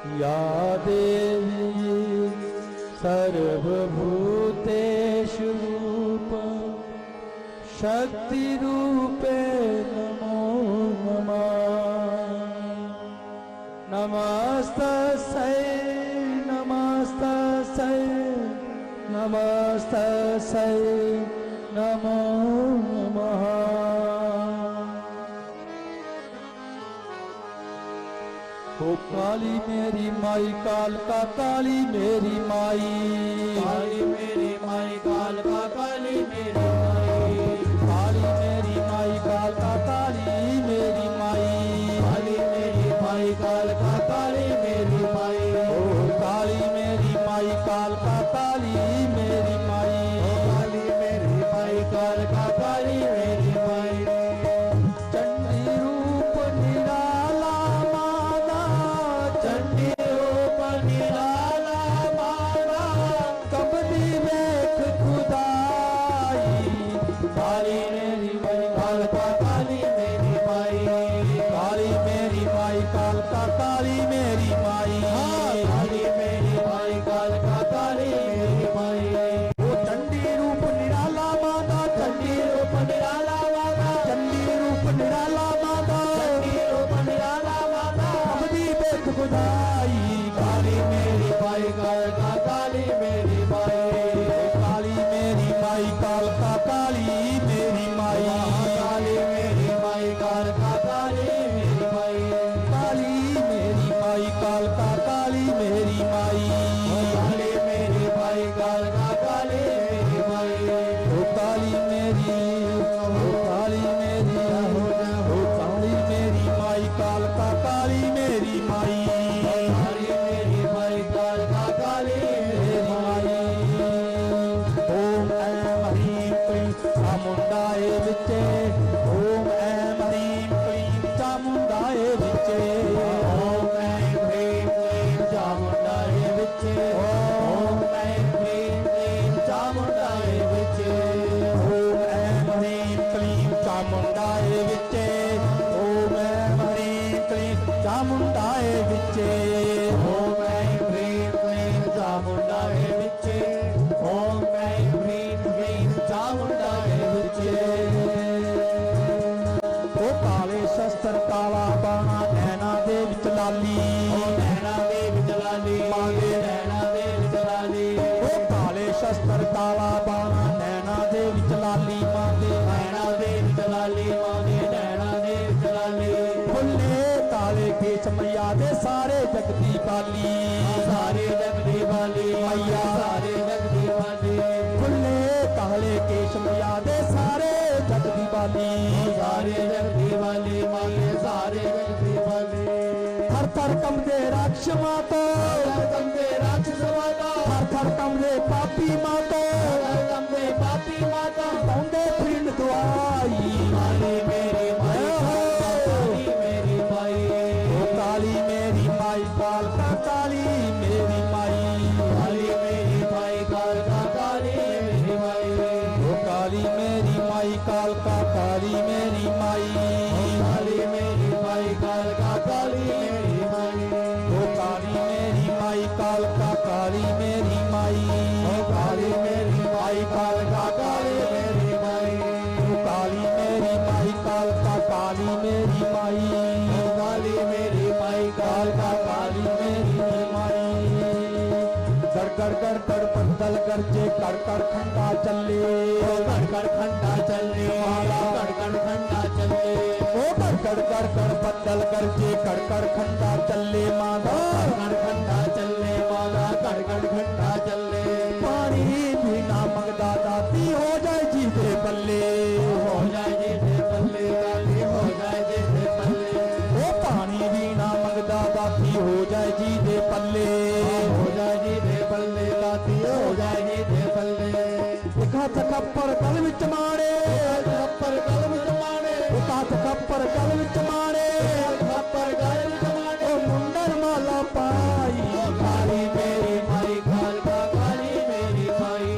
या देवी सर्वभूतेषु शक्तिरूपे नमो नमः। नमस्तस्यै नमस्तस्यै नमस्तस्यै नमो नमः। ओ काली मेरी माई काल का काली मेरी माई, काली मेरी माई काल का काली मेरी माई, काली मेरी माई काल का काली मेरी माई, काली मेरी माई काल का काली मेरी माई, ओ काली मेरी माई काल का काली मेरी माई, काली मेरी माई काल का काली मेरी माई। चंडी रूप निराला मादा, चंडी रूप निराला मादा, कबडी वेख खुदाई, काली मेरी माई काल का काली मेरी माई, काली मेरी माई काल का काली मेरी माई, काली मेरी माई काल का काली मेरी माई। ओ चंडी रूप निराला माता, चंडी रूप निराला माता, चंडी रूप निराला माता, चंडी रूप निराला माता, कबडी वेख खुदाई, काली मेरी माई काल का काली मेरी माई, काली मेरी माई काल का काली मेरी माई, काली मेरी माई काल का काली मेरी माई, काली मेरी माई काल का काली मेरी माई, काली मेरी माई काल का काली मेरी माई। ओ काली मेरी, ओ काली मेरी, ओ काली मेरी माई काल का काली मेरी माई, काली मेरी माई काल का काली मेरी माई। ओम ऐं ह्रीं क्लीं चामुंडाय विच्चे, ओम ऐं ह्रीं क्लीं चामुंडाय विच्चे, ओम ऐं ह्रीं क्लीं चामुंडाय विच्चे, ओम ऐं ह्रीं क्लीं चामुंडाय विच्चे, ओम ऐं ह्रीं क्लीं चामुंडाय विच्चे, ओम ऐं ह्रीं क्लीं चामुंडाय विच्चे, ओम ऐं ह्रीं क्लीं चामुंडाय विच्चे, ओम ऐं ह्रीं क्लीं चामुंडाय विच्चे। ओ काले शस्त्र काला बाणा नैना दे विच लाली, नैना दे विच लाली, नैना दे विच लाली, ओ काले शस्त्र काला बाणा नैना दे विच लाली मां दे, नैना दे विच लाली, मां दे नैना दे विच लाली। फुल्ले काले केश मैया दे सारे जग दी बाली, सारे जग दी बाली मैया, सारे जग दी बाली, फुल्ले काले केश मैया दे सारे जग दी बाली, सारे जग दी बाली माते, सारे जग दी बाली। थर थर कंबे राक्ष माता, कंबे राक्षस माता, थर थर कंबे पापी माता, कंबे पापी माता, पाउंदे फिरन दुआई, काली मेरी माई काली मेरी माई, ओ काली मेरी माई काल का काली मेरी माई, काली मेरी माई काल का काली मेरी माई, ओ काली मेरी माई काल का काली मेरी माई, काली मेरी माई काल का काली मेरी माई, ओ काली मेरी माई काल का काली मेरी माई, ओ काली मेरी माई काल का काली मेरी माई, ओ काली मेरी माई काल का काली मेरी माई, ओ काली मेरी माई काल का काली मेरी माई। गड़ गड़ गड़ गड़ पंदल गरजे कड़ कड़ खंडा चले, गड़ गड़ खंडा चले, गड़ गड़ खंडा चले, ओ गड़ गड़ गड़ गड़ पंदल गरजे कड़ कड़ खंडा चले माता, गड़ खंडा चले माला, गड़ गड़ खंडा चले। पानी भी ना मंगदा दाती हो जाए जी दे बल्ले, हो जाए जी दे बल्ले, गाली हो जाए जी दे बल्ले, ओ पानी भी ना मंगदा दाती हो जाए जी दे पल्ले, हो जाए जी दे बल्ले, गाती हो जाए जी दे बल्ले। हथ खप्पर गल विच मारे, खप्पर गल विच मारे, हथ खप्पर गल विच मारे, खप्पर गल विच मारे, ओ मुंडन माला पाई, काली मेरी माई काल का काली मेरी माई,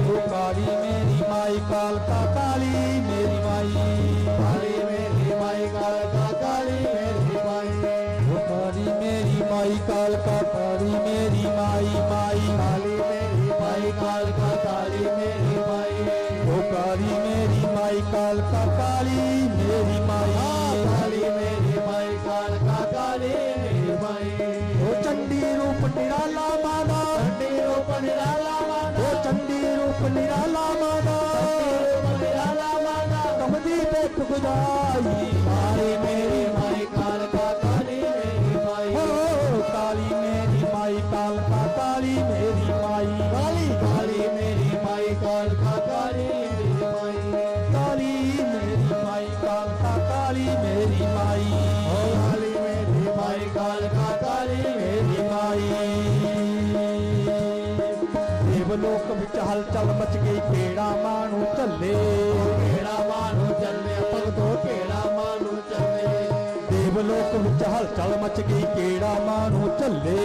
ओ काली मेरी माई काल का काली मेरी माई, काली मेरी माई काल का काली मेरी माई, ओ काली मेरी माई काल का काली मेरी माई माई काली मेरी माई काल का काली मेरी माई ओ काली मेरी माई काल का काली मेरी माई काली मेरी माई काल का काली मेरी माई ओ चंडी रूप निराला माता चंडी रूप निराला माता ओ चंडी रूप निराला माता निराला माता कमदी बेख गुजाई काली मेरी माई काल का काली मेरी माई ओ काली मेरी माई काल का काली मेरी माई काली काली मेरी माई काल का काली मेरी माई काली मेरी माई काल का काली मेरी माई काली मेरी माई काल का काली मेरी माई देवलोक विच हलचल मच गई केड़ा मानू चले केड़ा मानू चले भगतो केड़ा मानू चले देवलोक विच हलचल मच गई केड़ा मानू चले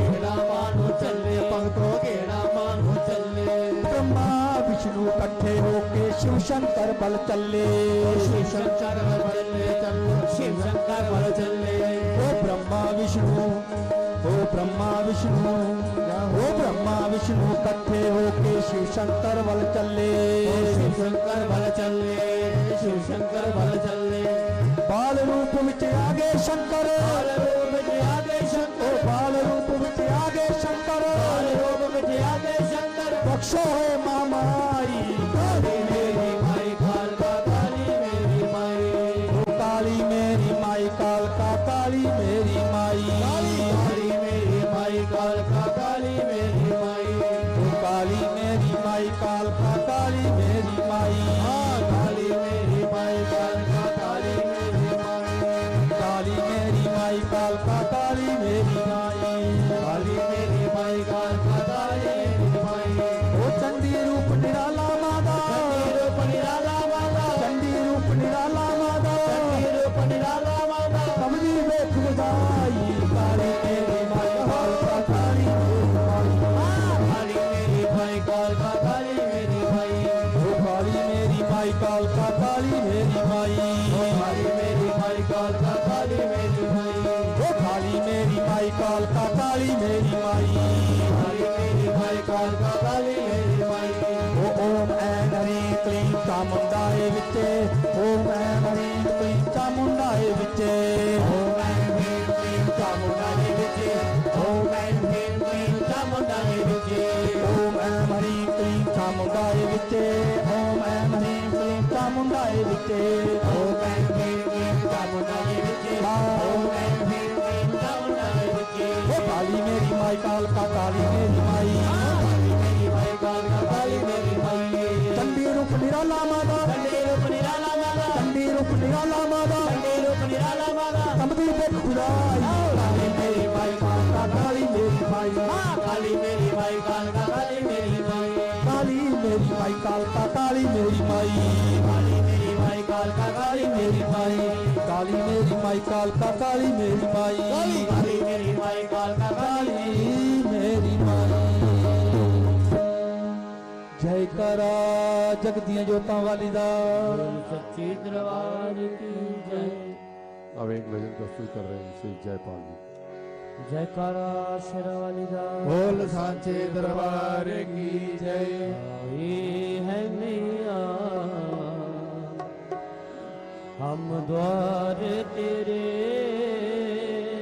केड़ा मानू चले भगतो केड़ा मानू चले ब्रह्मा विष्णु इकट्ठे होके शिव शंकर बल चले शिव शंकर बल चले चलो शिव शंकर बल चले ओ ब्रह्मा विष्णु ओ ब्रह्मा विष्णु ओ ब्रह्मा विष्णु इकट्ठे होके शिव शंकर बल चले शिव शंकर बल चले शिव शंकर बल चले बाल रूप विच आगे शंकर बाल रूप में आगे ओ शंकर बाल रूप विच आगे शंकर बाल रूप में आगे शंकर बख्शो है मामाई काली मेरी माई काल का काली मेरी माई ओ काली मेरी माई काल का काली मेरी माई काली मेरी माई काल का काली मेरी माई ओ काली मेरी माई काल का काली मेरी माई काली मेरी माई काल का काली मेरी माई काली मेरी माई काल का काली मेरी माई काली मेरी माई काल का काली मेरी माई ओ चंडी रूप निराला माता चंडी रूप निराला माता चंडी रूप निराला माता चंडी रूप निराला माता कमली बेख बुझाई काली मेरी माई काल का काली मेरी माई काली मेरी माई काल का काली मेरी माई ओ काली मेरी माई काल का काली मेरी माई काली मेरी माई काल का काली मेरी माई ओ काली मेरी माई काल का काली मेरी माई काली मेरी माई काल का काली मेरी माई ओ ओम ऐं हरी क्लीं चामुंडाए विचे ओम ऐं हरी क्लीं चामुंडाए विचे ओम ऐं ह्रीं क्लीं चामुंडाए विचे ओम ऐं ह्रीं क्लीं चामुंडाए विचे ओम ऐं हरी क्लीं चामुंडाए विचे ओम ऐं हरी क्लीं चामुंडाए विचे ओम ऐं ह्रीं क्लीं चामुंडाए विचे ओम ऐं ह्रीं क्लीं चामुंडाए विचे ओ काली मेरी माई काल का काली मेरी माई काली मेरी माई काल का काली मेरी माई चंडी रूप निराला माता चंडी रूप निराला माता चंडी रूप निराला माता चंडी रूप निराला माता कमदी बेख बुझाई काली मेरी माई काल का काली मेरी माई काली मेरी माई काल का काली मेरी माई काली मेरी माई काल का काली मेरी माई काली मेरी माई काल का काली मेरी माई काली मेरी माई काल का काली मेरी माई काली मेरी माई काल का काली काली मेरी माई जय करा जगदियां जोतां वाली दा सच्ची दरबार की जय अब एक भजन प्रस्तुत कर रहे हैं श्री जयपाल जी। जयकारा शेर वाली दा बोल सांचे दरबार की जय। आई है मैया हम द्वार तेरे